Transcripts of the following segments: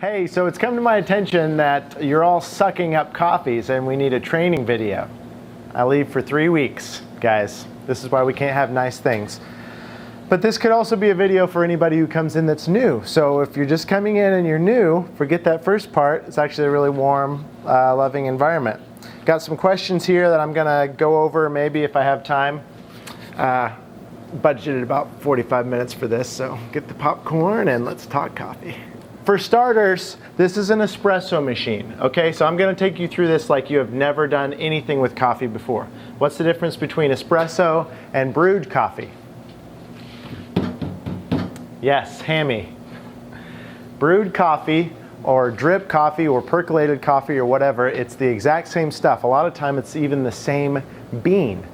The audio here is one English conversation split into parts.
Hey, so it's come to my attention that you're all sucking up coffees and we need a training video. I leave for 3 weeks, guys. This is why we can't have nice things. But this could also be a video for anybody who comes in that's new. So if you're just coming in and you're new, forget that first part. It's actually a really warm, loving environment. Got some questions here that I'm gonna go over maybe if I have time. Budgeted about 45 minutes for this, so get the popcorn and let's talk coffee. For starters, this is an espresso machine, okay? So I'm gonna take you through this like you have never done anything with coffee before. What's the difference between espresso and brewed coffee? Yes, hammy. Brewed coffee or drip coffee or percolated coffee or whatever, it's the exact same stuff. A lot of time it's even the same bean.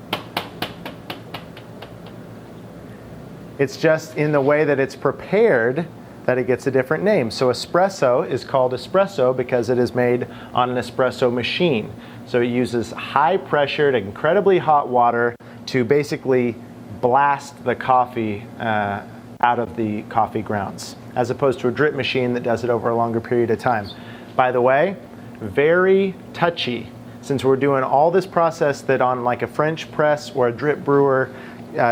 It's just in the way that it's prepared that it gets a different name. So espresso is called espresso because it is made on an espresso machine. So it uses high pressured, incredibly hot water to basically blast the coffee out of the coffee grounds, as opposed to a drip machine that does it over a longer period of time. By the way, very touchy. Since we're doing all this process that on like a French press or a drip brewer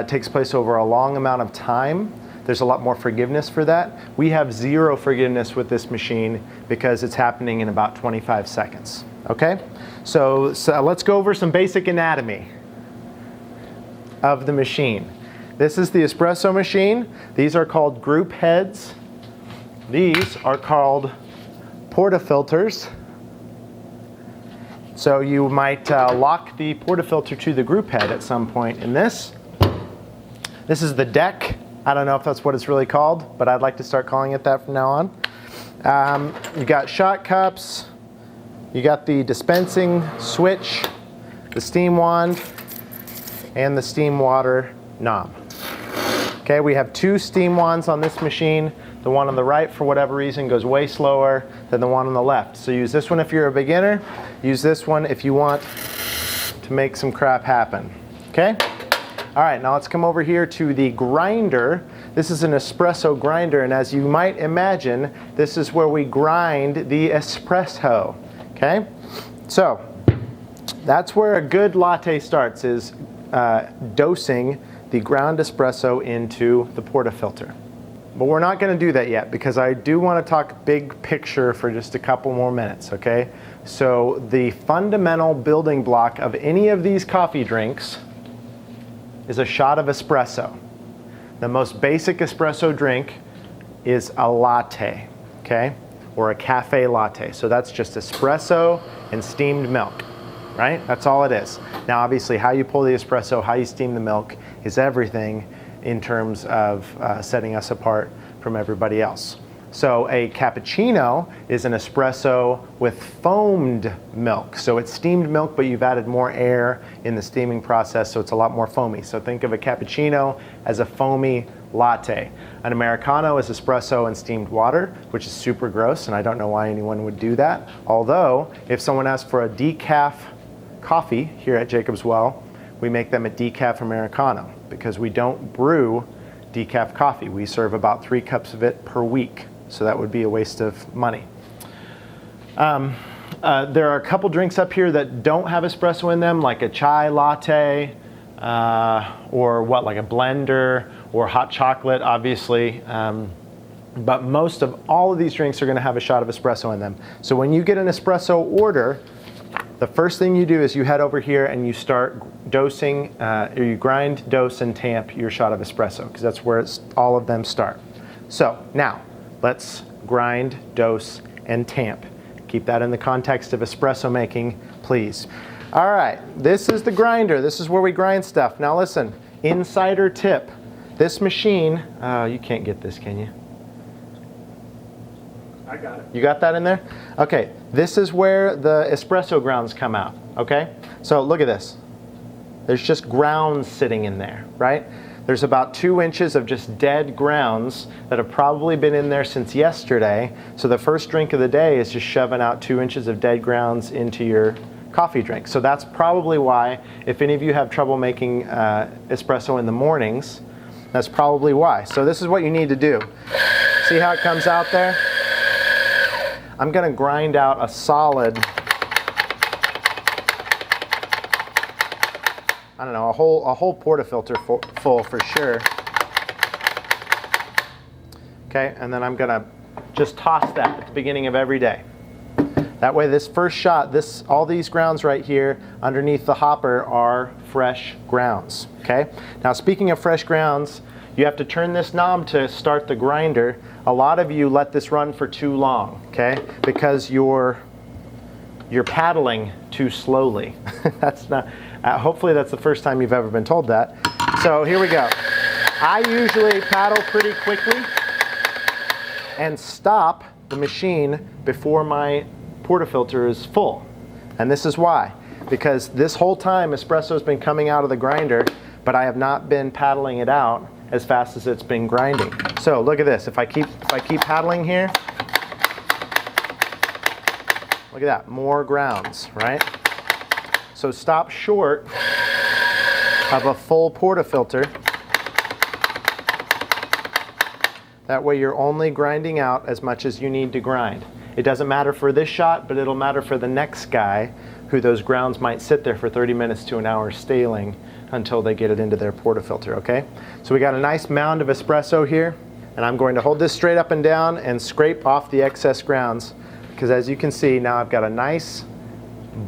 takes place over a long amount of time, there's a lot more forgiveness for that. We have zero forgiveness with this machine because it's happening in about 25 seconds, okay? So let's go over some basic anatomy of the machine. This is the espresso machine. These are called group heads. These are called portafilters. So you might lock the portafilter to the group head at some point in this. This is the deck. I don't know if that's what it's really called, but I'd like to start calling it that from now on. You got shot cups. You got the dispensing switch, the steam wand, and the steam water knob. Okay, we have 2 steam wands on this machine. The one on the right, for whatever reason, goes way slower than the one on the left. So use this one if you're a beginner. Use this one if you want to make some crap happen. Okay? All right, now let's come over here to the grinder. This is an espresso grinder, and as you might imagine, this is where we grind the espresso. Okay? So that's where a good latte starts, is dosing the ground espresso into the portafilter. But we're not going to do that yet because I do want to talk big picture for just a couple more minutes, okay? So the fundamental building block of any of these coffee drinks is a shot of espresso. The most basic espresso drink is a latte, okay? Or a cafe latte. So that's just espresso and steamed milk, right? That's all it is. Now obviously how you pull the espresso, how you steam the milk is everything in terms of setting us apart from everybody else. So a cappuccino is an espresso with foamed milk. So it's steamed milk, but you've added more air in the steaming process, so it's a lot more foamy. So think of a cappuccino as a foamy latte. An Americano is espresso and steamed water, which is super gross, and I don't know why anyone would do that. Although, if someone asks for a decaf coffee here at Jacob's Well, we make them a decaf Americano because we don't brew decaf coffee. We serve about 3 cups of it per week. So that would be a waste of money. There are a couple drinks up here that don't have espresso in them, like a chai latte, or like a blender, or hot chocolate, obviously. But most of all of these drinks are gonna have a shot of espresso in them. So when you get an espresso order, the first thing you do is you head over here and you start dosing, or you grind, dose, and tamp your shot of espresso, because that's where all of them start. So now, let's grind, dose, and tamp. Keep that in the context of espresso making, please. All right, this is the grinder. This is where we grind stuff. Now listen, insider tip. This machine, you can't get this, can you? I got it. You got that in there? Okay, this is where the espresso grounds come out, okay? So look at this. There's just grounds sitting in there, right? There's about 2 inches of just dead grounds that have probably been in there since yesterday. So the first drink of the day is just shoving out 2 inches of dead grounds into your coffee drink. So that's probably why, if any of you have trouble making espresso in the mornings, that's probably why. So this is what you need to do. See how it comes out there? I'm going to grind out a solid, I don't know, a whole portafilter full for sure. Okay, and then I'm going to just toss that at the beginning of every day. That way this first shot, all these grounds right here underneath the hopper are fresh grounds, okay? Now speaking of fresh grounds, you have to turn this knob to start the grinder. A lot of you let this run for too long, okay? Because you're paddling too slowly. That's not, hopefully that's the first time you've ever been told that. So here we go. I usually paddle pretty quickly and stop the machine before my portafilter is full. And this is why. Because this whole time espresso has been coming out of the grinder, but I have not been paddling it out as fast as it's been grinding. So look at this. If I keep paddling here, look at that, more grounds, right? So stop short of a full portafilter. That way you're only grinding out as much as you need to grind. It doesn't matter for this shot, but it'll matter for the next guy who those grounds might sit there for 30 minutes to an hour staling until they get it into their portafilter, okay? So we got a nice mound of espresso here, and I'm going to hold this straight up and down and scrape off the excess grounds, because as you can see, now I've got a nice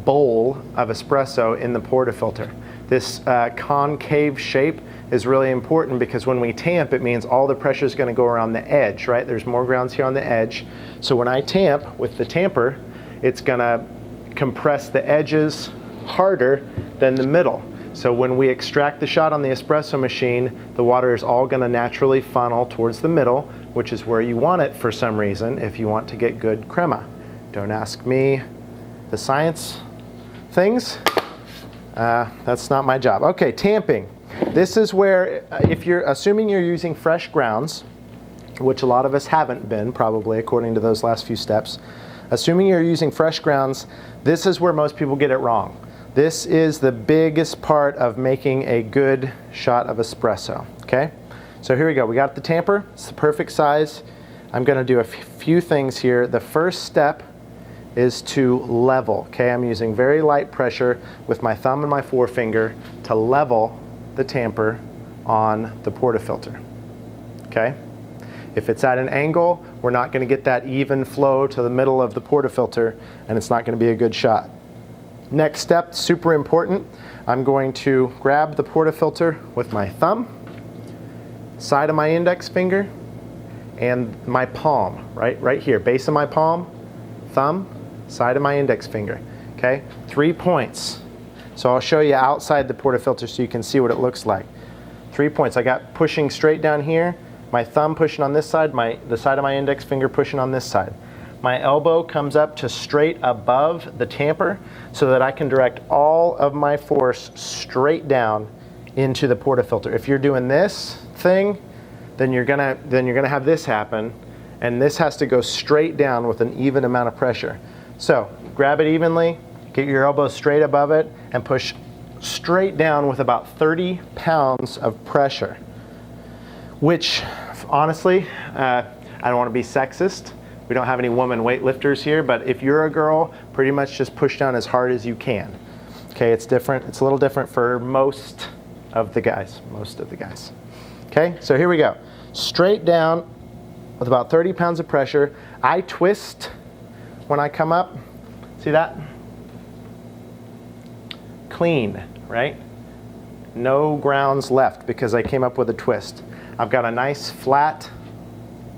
bowl of espresso in the portafilter. This concave shape is really important because when we tamp, it means all the pressure is going to go around the edge, right? There's more grounds here on the edge. So when I tamp with the tamper, it's going to compress the edges harder than the middle. So when we extract the shot on the espresso machine, the water is all going to naturally funnel towards the middle, which is where you want it for some reason if you want to get good crema. Don't ask me the science things. That's not my job. Okay, tamping. This is where, if you're assuming you're using fresh grounds, which a lot of us haven't been, probably, according to those last few steps, assuming you're using fresh grounds, this is where most people get it wrong. This is the biggest part of making a good shot of espresso, okay? So here we go. We got the tamper. It's the perfect size. I'm going to do a few things here. The first step is to level, okay? I'm using very light pressure with my thumb and my forefinger to level the tamper on the portafilter, okay? If it's at an angle, we're not going to get that even flow to the middle of the portafilter, and it's not going to be a good shot. Next step, super important, I'm going to grab the portafilter with my thumb, side of my index finger, and my palm, right here, base of my palm, thumb, side of my index finger, okay? 3 points. So I'll show you outside the portafilter so you can see what it looks like. 3 points. I got pushing straight down here, my thumb pushing on this side, the side of my index finger pushing on this side. My elbow comes up to straight above the tamper so that I can direct all of my force straight down into the portafilter. If you're doing this thing, then you're gonna have this happen, and this has to go straight down with an even amount of pressure. So grab it evenly, get your elbow straight above it, and push straight down with about 30 pounds of pressure. Which, honestly, I don't want to be sexist. We don't have any woman weightlifters here, but if you're a girl, pretty much just push down as hard as you can. Okay, it's different. It's a little different for most of the guys. Okay, so here we go. Straight down with about 30 pounds of pressure. I twist when I come up. See that? Clean, right? No grounds left because I came up with a twist. I've got a nice flat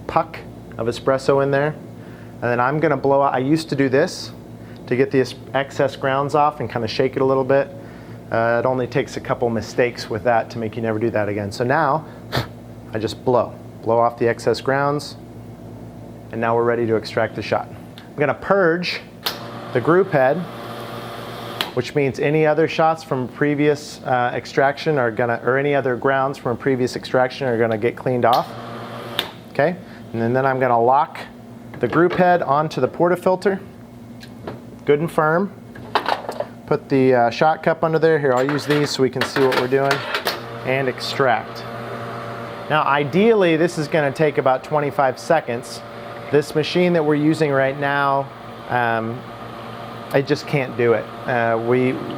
puck of espresso in there, and then I'm gonna blow out. I used to do this to get the excess grounds off and kind of shake it a little bit. It only takes a couple mistakes with that to make you never do that again. So now I just blow off the excess grounds, and now we're ready to extract the shot. I'm gonna purge the group head, which means any other shots from previous extraction or any other grounds from previous extraction are gonna get cleaned off. Okay, and then I'm gonna lock the group head onto the portafilter, good and firm. Put the shot cup under there. Here, I'll use these so we can see what we're doing, and extract. Now, ideally, this is gonna take about 25 seconds, This machine that we're using right now, I just can't do it.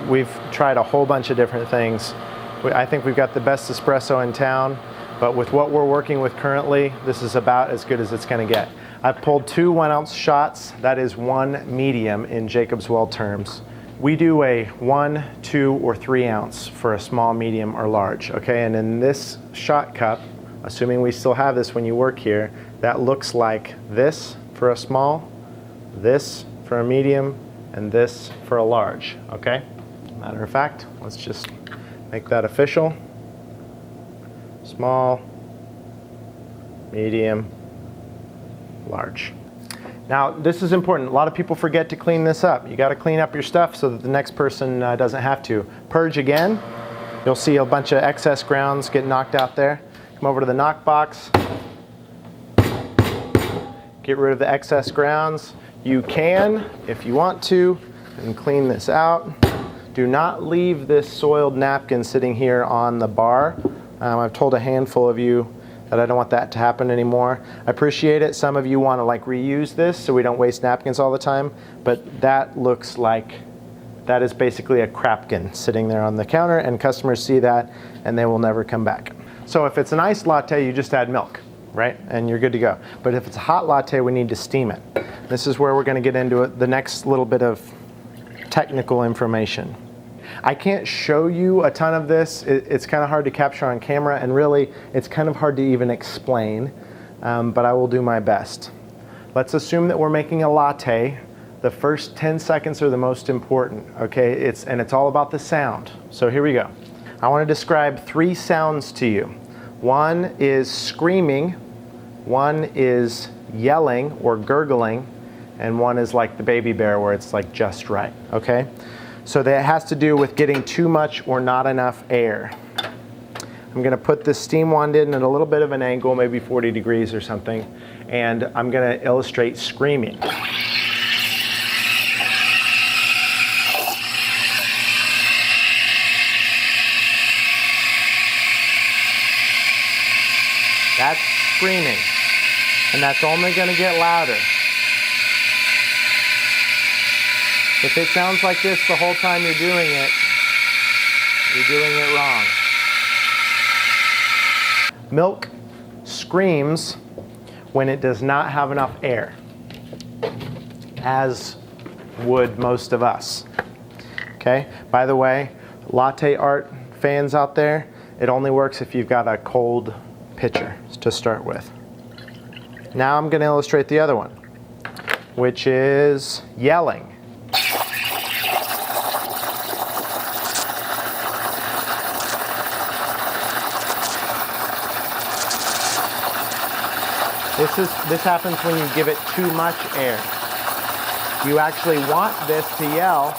We've tried a whole bunch of different things. I think we've got the best espresso in town, but with what we're working with currently, this is about as good as it's going to get. I've pulled 2 1-ounce shots. That is 1 medium in Jacob's Well terms. We do a 1, 2, or 3 ounce for a small, medium, or large, okay? And in this shot cup, assuming we still have this when you work here, that looks like this for a small, this for a medium, and this for a large, okay? Matter of fact, let's just make that official. Small, medium, large. Now, this is important. A lot of people forget to clean this up. You got to clean up your stuff so that the next person doesn't have to. Purge again. You'll see a bunch of excess grounds get knocked out there. Come over to the knock box. Get rid of the excess grounds. You can, if you want to, and clean this out. Do not leave this soiled napkin sitting here on the bar. I've told a handful of you that I don't want that to happen anymore. I appreciate it. Some of you want to like reuse this so we don't waste napkins all the time, but that looks like that is basically a crapkin sitting there on the counter, and customers see that and they will never come back. So if it's an iced latte, you just add milk, right? And you're good to go. But if it's a hot latte, we need to steam it. This is where we're going to get into it, the next little bit of technical information. I can't show you a ton of this. It's kind of hard to capture on camera, and really it's kind of hard to even explain, but I will do my best. Let's assume that we're making a latte. The first 10 seconds are the most important, okay? It's all about the sound. So here we go. I want to describe 3 sounds to you. One is screaming, one is yelling or gurgling, and one is like the baby bear where it's like just right, okay? So that has to do with getting too much or not enough air. I'm going to put this steam wand in at a little bit of an angle, maybe 40 degrees or something, and I'm going to illustrate screaming. That's screaming, and that's only going to get louder. If it sounds like this the whole time you're doing it wrong. Milk screams when it does not have enough air, as would most of us. Okay? By the way, latte art fans out there, it only works if you've got a cold pitcher to start with. Now I'm going to illustrate the other one, which is yelling. This happens when you give it too much air. You actually want this to yell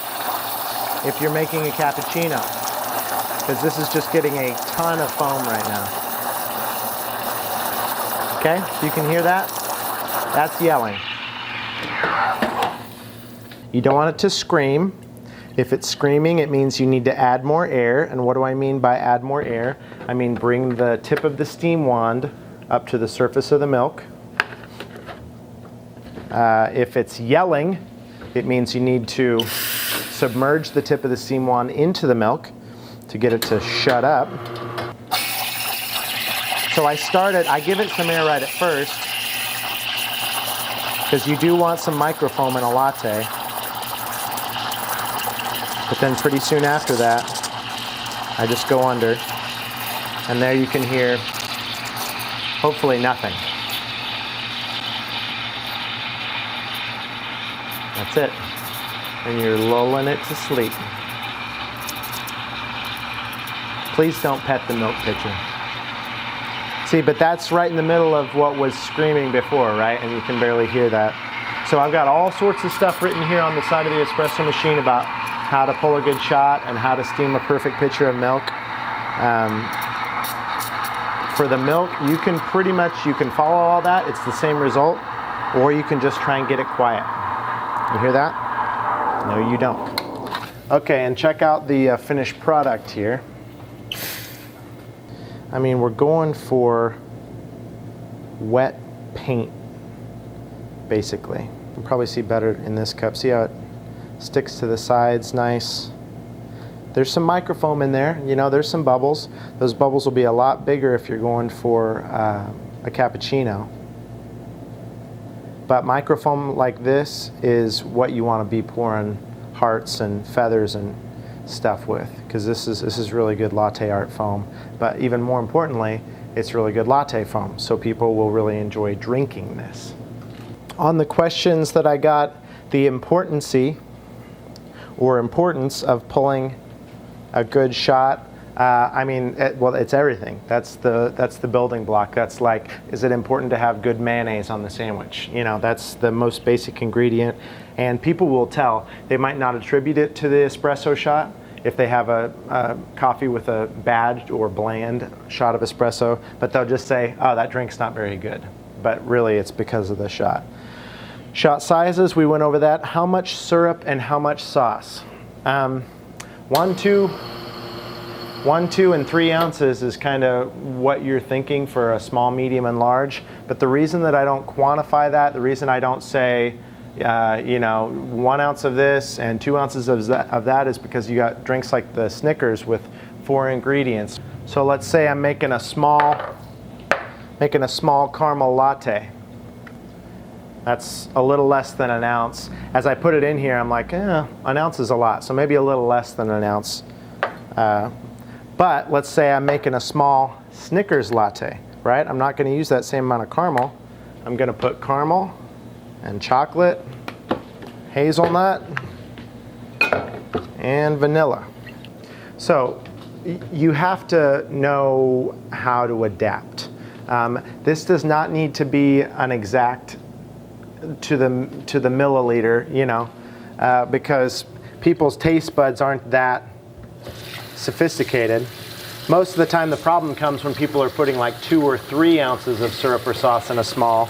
if you're making a cappuccino, because this is just getting a ton of foam right now. Okay, you can hear that? That's yelling. You don't want it to scream. If it's screaming, it means you need to add more air. And what do I mean by add more air? I mean bring the tip of the steam wand up to the surface of the milk. If it's yelling, it means you need to submerge the tip of the steam wand into the milk to get it to shut up. So I give it some air right at first, because you do want some microfoam in a latte. But then pretty soon after that, I just go under, and there you can hear hopefully nothing. That's it. And you're lulling it to sleep. Please don't pet the milk pitcher. See, but that's right in the middle of what was screaming before, right? And you can barely hear that. So I've got all sorts of stuff written here on the side of the espresso machine about how to pull a good shot and how to steam a perfect pitcher of milk. For the milk, you can follow all that. It's the same result. Or you can just try and get it quiet. You hear that? No, you don't. Okay, and check out the finished product here. I mean, we're going for wet paint basically. You can probably see better in this cup. See how it sticks to the sides nice. There's some microfoam in there, you know, there's some bubbles. Those bubbles will be a lot bigger if you're going for a cappuccino. But microfoam like this is what you want to be pouring hearts and feathers and stuff with, because this is really good latte art foam. But even more importantly, it's really good latte foam, so people will really enjoy drinking this. On the questions that I got, the importance of pulling a good shot. I mean, well, it's everything. That's the building block. That's like, is it important to have good mayonnaise on the sandwich? You know, that's the most basic ingredient. And people will tell. They might not attribute it to the espresso shot if they have a coffee with a bad or bland shot of espresso, but they'll just say, oh, that drink's not very good. But really, it's because of the shot. Shot sizes, we went over that. How much syrup and how much sauce? 1, 2, and 3 ounces is kind of what you're thinking for a small, medium, and large. But the reason that I don't quantify that, the reason I don't say, you know, 1 ounce of this and 2 ounces of that is because you got drinks like the Snickers with 4 ingredients. So let's say I'm making a small caramel latte. That's a little less than an ounce. As I put it in here, I'm like, an ounce is a lot, so maybe a little less than an ounce. But let's say I'm making a small Snickers latte, right? I'm not going to use that same amount of caramel. I'm going to put caramel and chocolate, hazelnut, and vanilla. So you have to know how to adapt. This does not need to be an exact to the milliliter, you know, because people's taste buds aren't that sophisticated. Most of the time the problem comes when people are putting like 2 or 3 ounces of syrup or sauce in a small,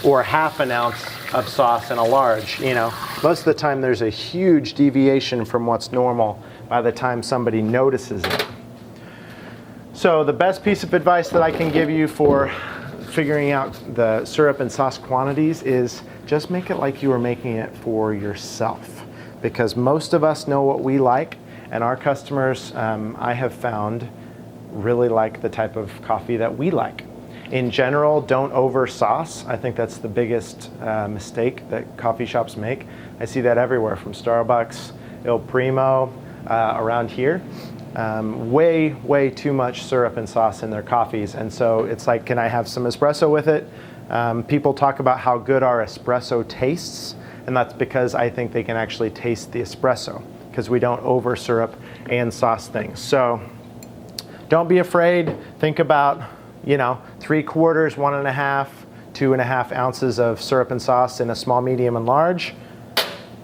or ½ an ounce of sauce in a large, you know. Most of the time there's a huge deviation from what's normal by the time somebody notices it. So the best piece of advice that I can give you for figuring out the syrup and sauce quantities is just make it like you were making it for yourself, because most of us know what we like, and our customers, I have found, really like the type of coffee that we like. In general, don't over sauce. I think that's the biggest mistake that coffee shops make. I see that everywhere, from Starbucks, Il Primo, around here. Way too much syrup and sauce in their coffees, and so it's like, can I have some espresso with it? People talk about how good our espresso tastes, and that's because I think they can actually taste the espresso, because we don't over syrup and sauce things. So don't be afraid. Think about, you know, 3/4, 1.5, 2.5 ounces of syrup and sauce in a small, medium, and large,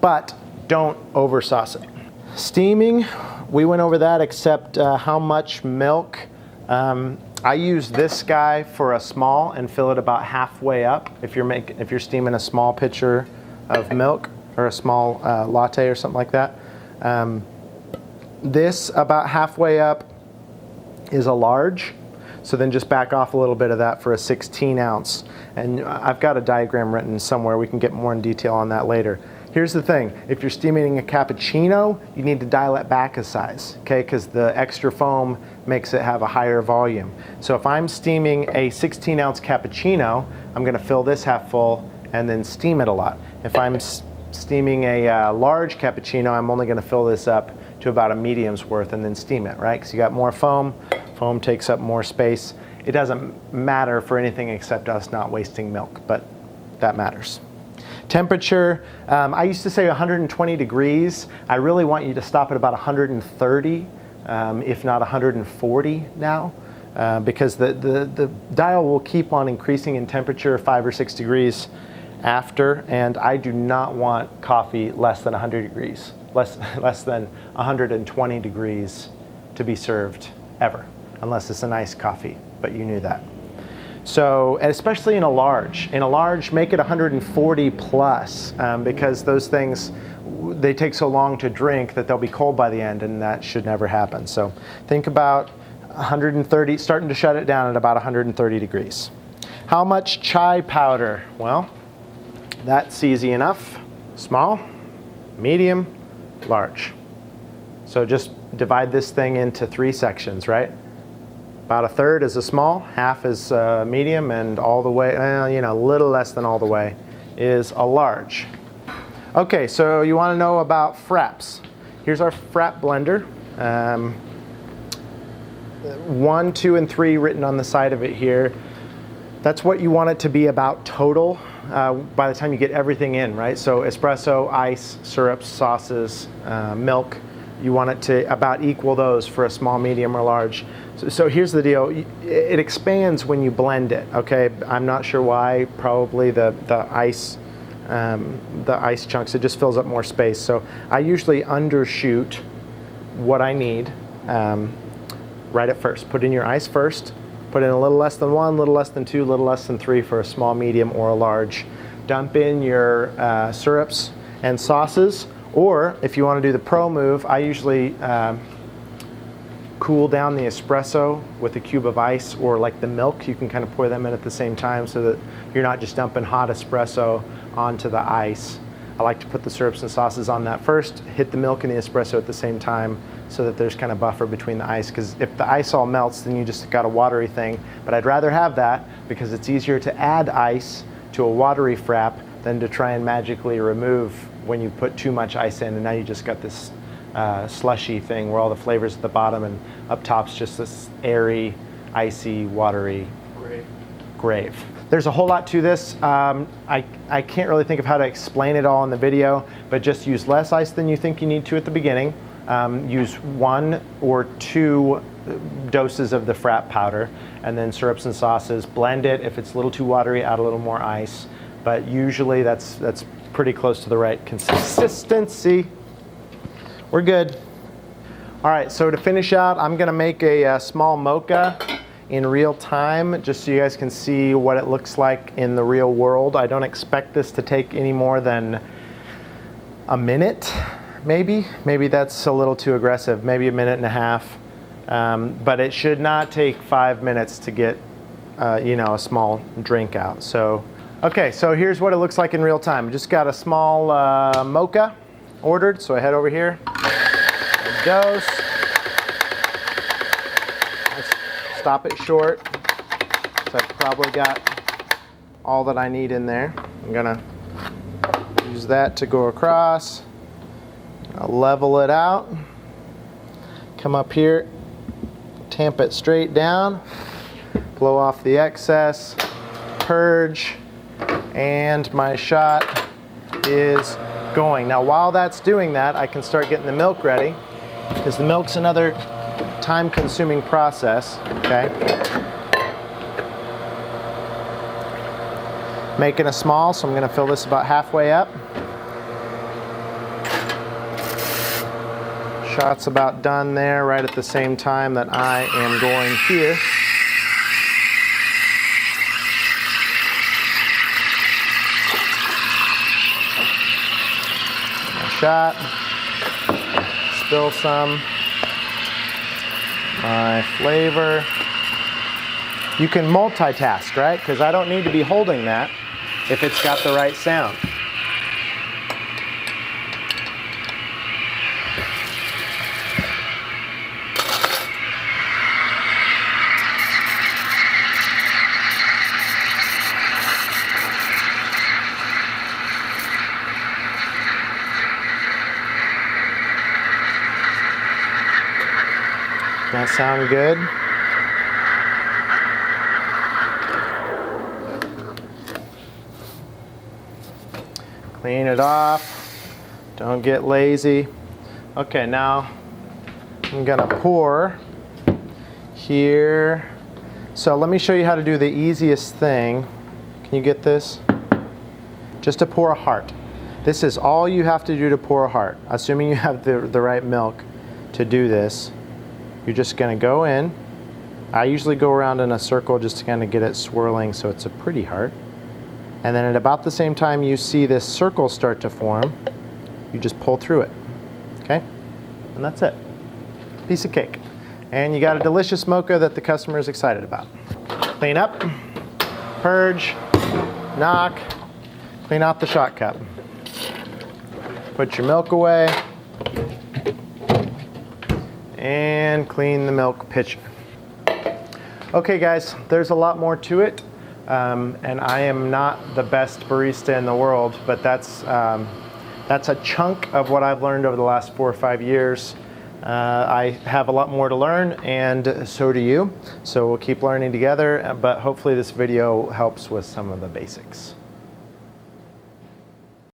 but don't over sauce it. Steaming, we went over that, except how much milk. I use this guy for a small and fill it about halfway up. If you're steaming a small pitcher of milk or a small latte or something like that. This about halfway up is a large. So then just back off a little bit of that for a 16 ounce. And I've got a diagram written somewhere. We can get more in detail on that later. Here's the thing, if you're steaming a cappuccino, you need to dial it back a size, okay? Because the extra foam makes it have a higher volume. So if I'm steaming a 16 ounce cappuccino, I'm gonna fill this half full and then steam it a lot. If I'm steaming a large cappuccino, I'm only gonna fill this up to about a medium's worth and then steam it, right? Because you got more foam, foam takes up more space. It doesn't matter for anything except us not wasting milk, but that matters. Temperature, I used to say 120 degrees. I really want you to stop at about 130, if not 140 now, because the dial will keep on increasing in temperature 5 or 6 degrees after, and I do not want coffee less than 100 degrees, less than 120 degrees to be served ever, unless it's a nice coffee, but you knew that. So, and especially in a large, make it 140 plus, because those things, they take so long to drink that they'll be cold by the end, and that should never happen. So think about 130, starting to shut it down at about 130 degrees. How much chai powder? Well, That's easy enough. Small, medium, large. So just divide this thing into 3 sections, right? About a third is a small, half is medium, and all the way, a little less than all the way is a large. Okay, so you want to know about Frappes. Here's our Frappe blender. 1, 2, and 3 written on the side of it here. That's what you want it to be about total by the time you get everything in, right? So espresso, ice, syrups, sauces, milk. You want it to about equal those for a small, medium, or large. So here's the deal. It expands when you blend it, okay? I'm not sure why. Probably the ice chunks, it just fills up more space. So I usually undershoot what I need right at first. Put in your ice first. Put in a little less than 1, a little less than 2, a little less than 3 for a small, medium, or a large. Dump in your syrups and sauces. Or if you want to do the pro move, I usually cool down the espresso with a cube of ice, or like the milk, you can kind of pour them in at the same time so that you're not just dumping hot espresso onto the ice. I like to put the syrups and sauces on that first, hit the milk and the espresso at the same time so that there's kind of buffer between the ice, because if the ice all melts, then you just got a watery thing. But I'd rather have that because it's easier to add ice to a watery frappe than to try and magically remove when you put too much ice in, and now you just got this slushy thing where all the flavors at the bottom and up top's just this airy, icy, watery grave. There's a whole lot to this. I can't really think of how to explain it all in the video, but just use less ice than you think you need to at the beginning. Use 1 or 2 doses of the Frappe powder, and then syrups and sauces. Blend it. If it's a little too watery, add a little more ice. But usually that's pretty close to the right consistency. We're good. All right, so to finish out, I'm gonna make a small mocha in real time, just so you guys can see what it looks like in the real world. I don't expect this to take any more than a minute, maybe. Maybe that's a little too aggressive, maybe a minute and a half. But it should not take 5 minutes to get a small drink out. So, okay, so here's what it looks like in real time. Just got a small mocha ordered, so I head over here, dose. Stop it short, so I've probably got all that I need in there. I'm gonna use that to go across. I'll level it out. Come up here, tamp it straight down, blow off the excess, purge, and my shot is going. Now while that's doing that, I can start getting the milk ready, because the milk's another time-consuming process, okay? Making a small, so I'm gonna fill this about halfway up. Shot's about done there, right at the same time that I am going here. Shot, spill some. My flavor. You can multitask, right? Because I don't need to be holding that if it's got the right sound. That sound good? Clean it off. Don't get lazy. Okay, now I'm gonna pour here. So let me show you how to do the easiest thing. Can you get this? Just to pour a heart. This is all you have to do to pour a heart, assuming you have the right milk to do this. You're just gonna go in. I usually go around in a circle just to kind of get it swirling so it's a pretty heart. And then at about the same time you see this circle start to form, you just pull through it, okay? And that's it, piece of cake. And you got a delicious mocha that the customer is excited about. Clean up, purge, knock, clean out the shot cup. Put your milk away and clean the milk pitcher. Okay guys, there's a lot more to it, and I am not the best barista in the world, but that's a chunk of what I've learned over the last 4 or 5 years. I have a lot more to learn, and so do you. So we'll keep learning together, but hopefully this video helps with some of the basics.